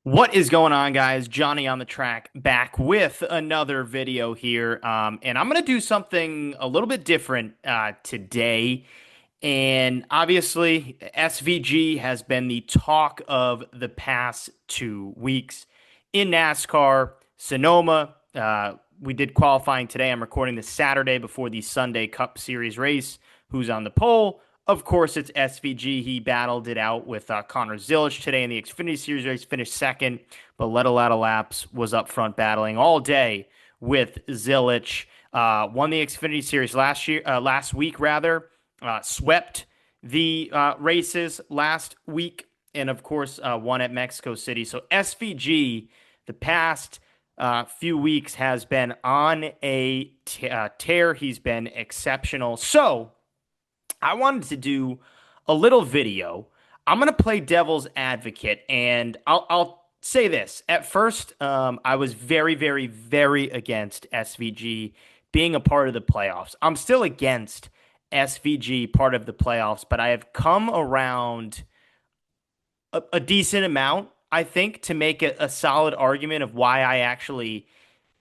What is going on, guys? Johnny on the track back with another video here. And I'm going to do something a little bit different today. And obviously, SVG has been the talk of the past 2 weeks in NASCAR. Sonoma, we did qualifying today. I'm recording this Saturday before the Sunday Cup Series race. Who's on the pole? Of course, it's SVG. He battled it out with Connor Zilisch today in the Xfinity Series race, finished second, but led a lot of laps, was up front battling all day with Zilisch. Won the Xfinity Series last week rather. Swept the races last week, and of course, won at Mexico City. So SVG, the past few weeks, has been on a tear. He's been exceptional. So I wanted to do a little video. I'm going to play devil's advocate, and I'll say this. At first, I was very, very, very against SVG being a part of the playoffs. I'm still against SVG part of the playoffs, but I have come around a decent amount, I think, to make a solid argument of why I actually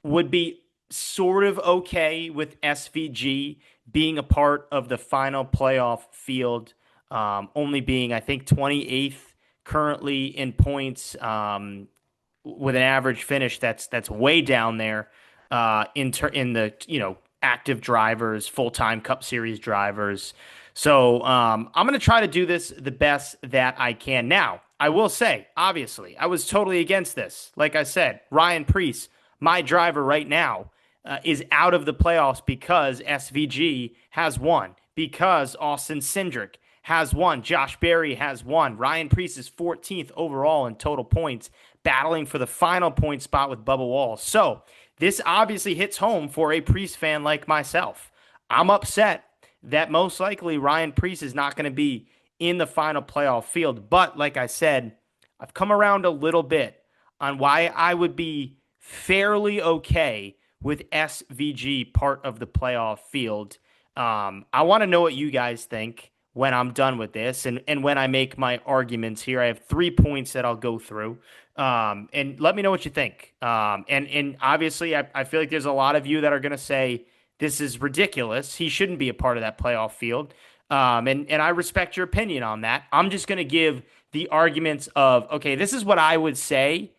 would be sort of okay with SVG being a part of the final playoff field, only being, I think, 28th currently in points, with an average finish that's way down there in the active drivers, full time Cup Series drivers. So I'm going to try to do this the best that I can. Now, I will say, obviously, I was totally against this. Like I said, Ryan Preece, my driver right now, is out of the playoffs because SVG has won, because Austin Cindric has won, Josh Berry has won. Ryan Preece is 14th overall in total points, battling for the final point spot with Bubba Wallace. So this obviously hits home for a Preece fan like myself. I'm upset that most likely Ryan Preece is not going to be in the final playoff field. But like I said, I've come around a little bit on why I would be fairly okay with SVG part of the playoff field. I want to know what you guys think when I'm done with this and when I make my arguments here. I have 3 points that I'll go through. And let me know what you think. And obviously, I feel like there's a lot of you that are going to say this is ridiculous. He shouldn't be a part of that playoff field. And I respect your opinion on that. I'm just going to give the arguments of, okay, this is what I would say,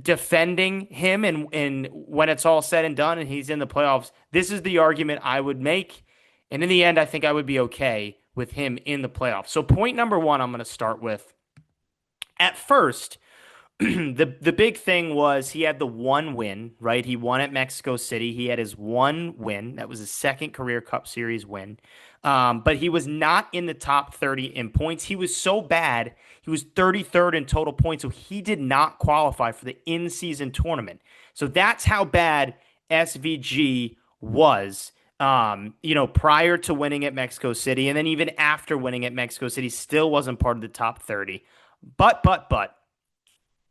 defending him, and when it's all said and done and he's in the playoffs, this is the argument I would make. And in the end, I think I would be okay with him in the playoffs. So point number one, I'm going to start with. At first, the big thing was he had the one win, right? He won at Mexico City. He had his one win. That was his second career Cup Series win. But he was not in the top 30 in points. He was so bad. He was 33rd in total points, so he did not qualify for the in-season tournament. So that's how bad SVG was, prior to winning at Mexico City. And then even after winning at Mexico City, still wasn't part of the top 30. But,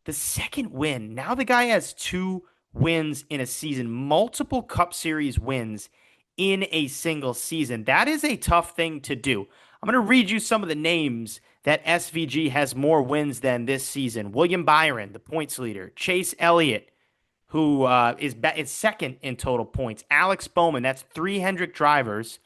the second win, now the guy has two wins in a season, multiple Cup Series wins in a single season. That is a tough thing to do. I'm going to read you some of the names that SVG has more wins than this season. William Byron, the points leader. Chase Elliott, who is second in total points. Alex Bowman, that's three Hendrick drivers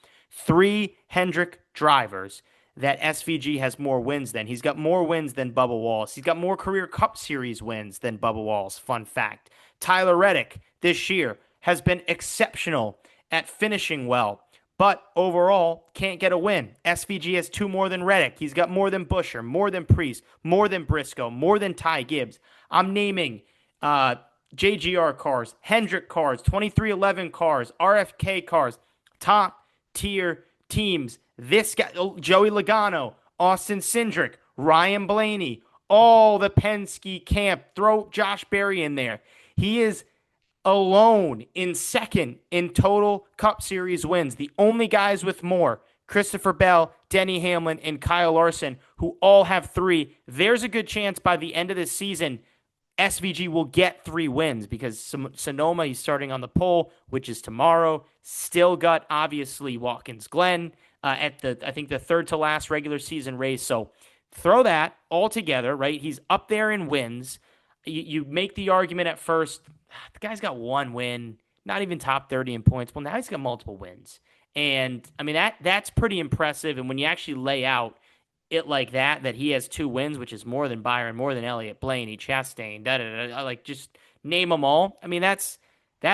that SVG has more wins than. He's got more wins than Bubba Wallace. He's got more career Cup Series wins than Bubba Wallace. Fun fact. Tyler Reddick this year has been exceptional at finishing well, but overall can't get a win. SVG has two more than Reddick. He's got more than Buescher, more than Preece, more than Briscoe, more than Ty Gibbs. I'm naming JGR cars, Hendrick cars, 2311 cars, RFK cars, top tier teams. This guy, Joey Logano, Austin Cindric, Ryan Blaney, all the Penske camp. Throw Josh Berry in there. He is alone in second in total Cup Series wins. The only guys with more, Christopher Bell, Denny Hamlin, and Kyle Larson, who all have three. There's a good chance by the end of the season, SVG will get 3 wins because Sonoma, he's starting on the pole, which is tomorrow. Still got, obviously, Watkins Glen at I think the third to last regular season race. So Throw that all together, right? He's up there in wins. You make the argument at first, the guy's got one win, not even top 30 in points. Well, now he's got multiple wins. And I mean that's pretty impressive. And when you actually lay out it like that he has two wins, which is more than Byron, more than Elliott, Blaney, Chastain, da da da, like just name them all. I mean that's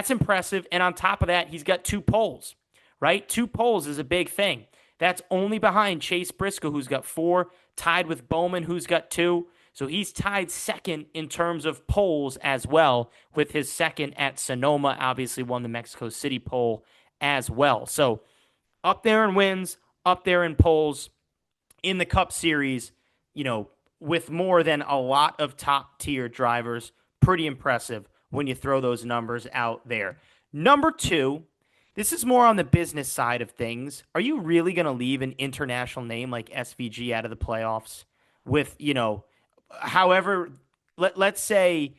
impressive. And on top of that, he's got two poles, right? Two poles is a big thing. That's only behind Chase Briscoe, who's got four, tied with Bowman, who's got two. So he's tied second in terms of poles as well, with his second at Sonoma. Obviously, won the Mexico City pole as well. So up there in wins, up there in poles, in the Cup Series, with more than a lot of top tier drivers. Pretty impressive when you throw those numbers out there. Number two, this is more on the business side of things. Are you really going to leave an international name like SVG out of the playoffs with, however, let's say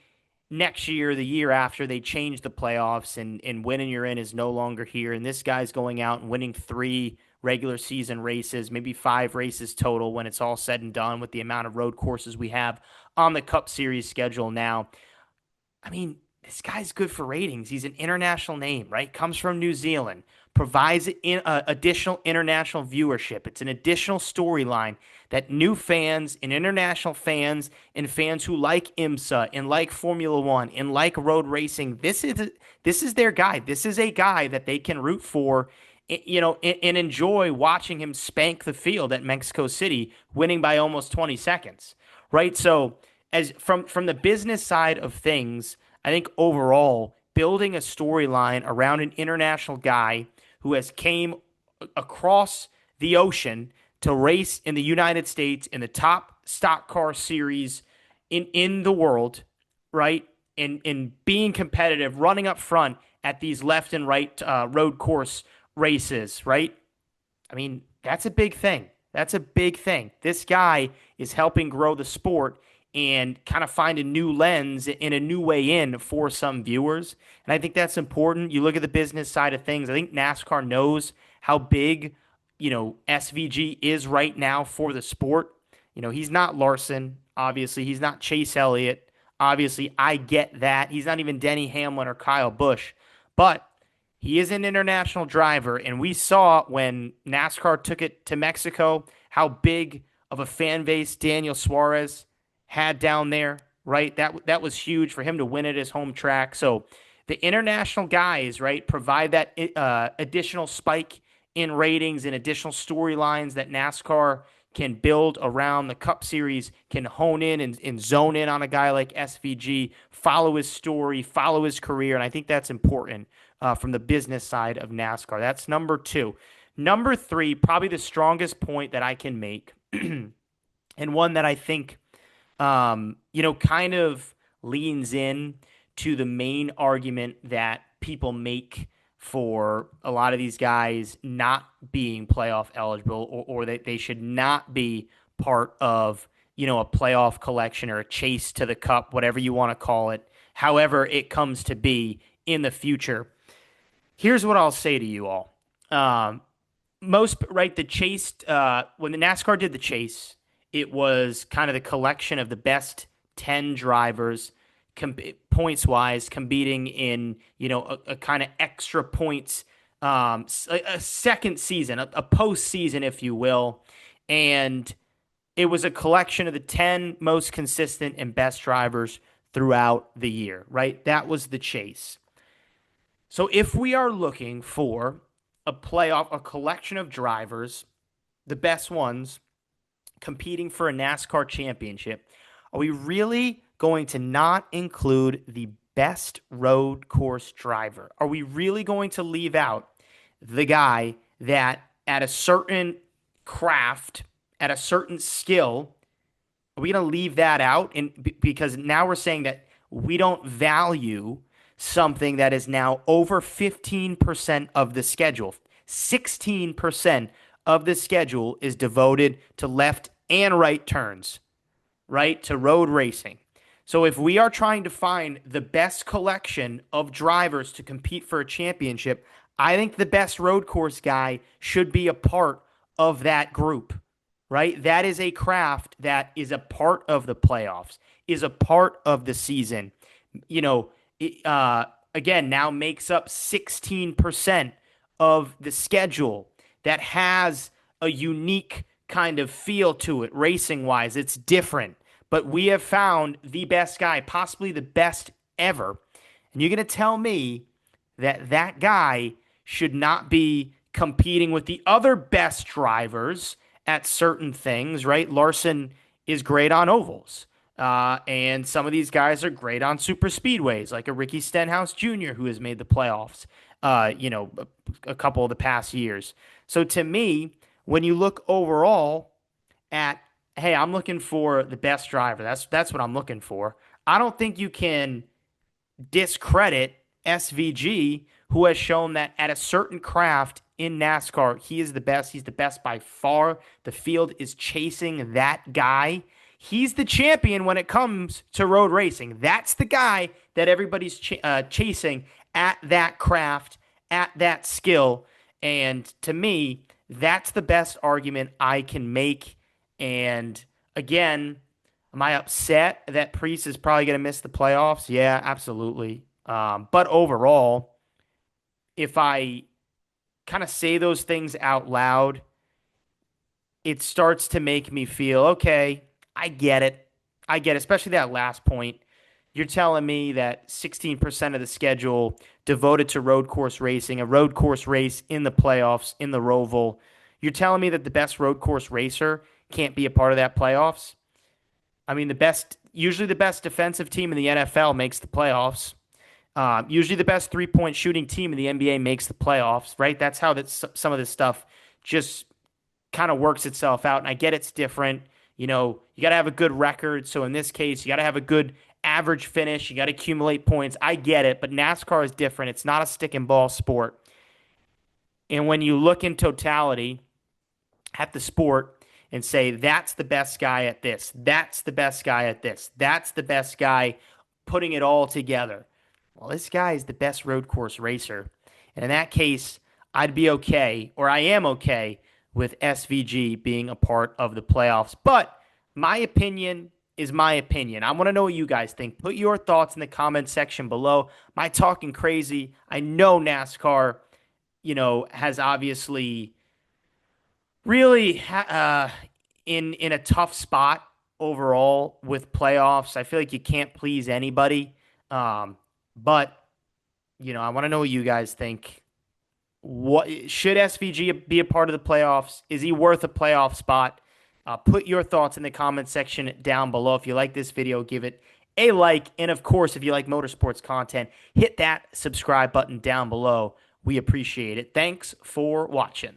next year, the year after, they change the playoffs and winning you're in is no longer here. And this guy's going out and winning three regular season races, maybe five races total when it's all said and done with the amount of road courses we have on the Cup Series schedule now. I mean, this guy's good for ratings. He's an international name, right? Comes from New Zealand, provides additional international viewership. It's an additional storyline that new fans and international fans and fans who like IMSA and like Formula One and like road racing, this is their guy. This is a guy that they can root for, and enjoy watching him spank the field at Mexico City, winning by almost 20 seconds, right? So, as from the business side of things, I think overall building a storyline around an international guy who has came across the ocean to race in the United States in the top stock car series in the world, right? And being competitive, running up front at these left and right road course races, right? I mean, that's a big thing. That's a big thing. This guy is helping grow the sport and kind of find a new lens and a new way in for some viewers. And I think that's important. You look at the business side of things. I think NASCAR knows how big, SVG is right now for the sport. He's not Larson, obviously. He's not Chase Elliott. Obviously, I get that. He's not even Denny Hamlin or Kyle Busch. But he is an international driver, and we saw when NASCAR took it to Mexico how big of a fan base Daniel Suarez had down there, right? That was huge for him to win at his home track. So the international guys, right, provide that additional spike in ratings and additional storylines that NASCAR can build around the Cup Series, can hone in and zone in on a guy like SVG, follow his story, follow his career, and I think that's important from the business side of NASCAR. That's number two. Number three, probably the strongest point that I can make, and one that I think kind of leans in to the main argument that people make for a lot of these guys not being playoff eligible or that they should not be part of, a playoff collection or a chase to the cup, whatever you want to call it, however it comes to be in the future. Here's what I'll say to you all. The chase, when the NASCAR did the chase, it was kind of the collection of the best 10 drivers points-wise competing in, a kind of extra points, a second season, a postseason, if you will. And it was a collection of the 10 most consistent and best drivers throughout the year, right? That was the chase. So if we are looking for a collection of drivers, the best ones, competing for a NASCAR championship, are we really going to not include the best road course driver? Are we really going to leave out the guy that at a certain craft, at a certain skill, are we going to leave that out? And because now we're saying that we don't value something that is now over 15% of the schedule. 16% of the schedule is devoted to left and right turns, right? To road racing. So if we are trying to find the best collection of drivers to compete for a championship, I think the best road course guy should be a part of that group. right? That is a craft that is a part of the playoffs, is a part of the season. You know, it, again, now makes up 16% of the schedule that has a unique kind of feel to it, racing wise. It's different. But we have found the best guy, possibly the best ever. And you're going to tell me that that guy should not be competing with the other best drivers at certain things, right? Larson is great on ovals. And some of these guys are great on super speedways, like a Ricky Stenhouse Jr., who has made the playoffs, a couple of the past years. So to me, when you look overall at, hey, I'm looking for the best driver. That's what I'm looking for. I don't think you can discredit SVG, who has shown that at a certain craft in NASCAR, he is the best. He's the best by far. The field is chasing that guy. He's the champion when it comes to road racing. That's the guy that everybody's chasing at that craft, at that skill. And to me, that's the best argument I can make. And again, am I upset that Priest is probably going to miss the playoffs? Yeah, absolutely. But overall, if I kind of say those things out loud, it starts to make me feel okay. I get it. I get it, especially that last point. You're telling me that 16% of the schedule devoted to road course racing, a road course race in the playoffs, in the Roval. You're telling me that the best road course racer can't be a part of that playoffs? I mean, usually the best defensive team in the NFL makes the playoffs. Usually the best three-point shooting team in the NBA makes the playoffs, right? That's how some of this stuff just kind of works itself out. And I get it's different. You got to have a good record. So in this case, you got to have a good average finish. You got to accumulate points. I get it, but NASCAR is different. It's not a stick and ball sport. And when you look in totality at the sport and say, that's the best guy at this, that's the best guy at this, that's the best guy putting it all together. Well, this guy is the best road course racer. And in that case, I'd be okay, or I am okay, with SVG being a part of the playoffs. But my opinion is my opinion. I want to know what you guys think. Put your thoughts in the comment section below. Am I talking crazy? I know NASCAR, has obviously really in a tough spot overall with playoffs. I feel like you can't please anybody. But I want to know what you guys think. What should SVG be a part of the playoffs? Is he worth a playoff spot? Put your thoughts in the comment section down below. If you like this video, give it a like. And of course, if you like motorsports content, hit that subscribe button down below. We appreciate it. Thanks for watching.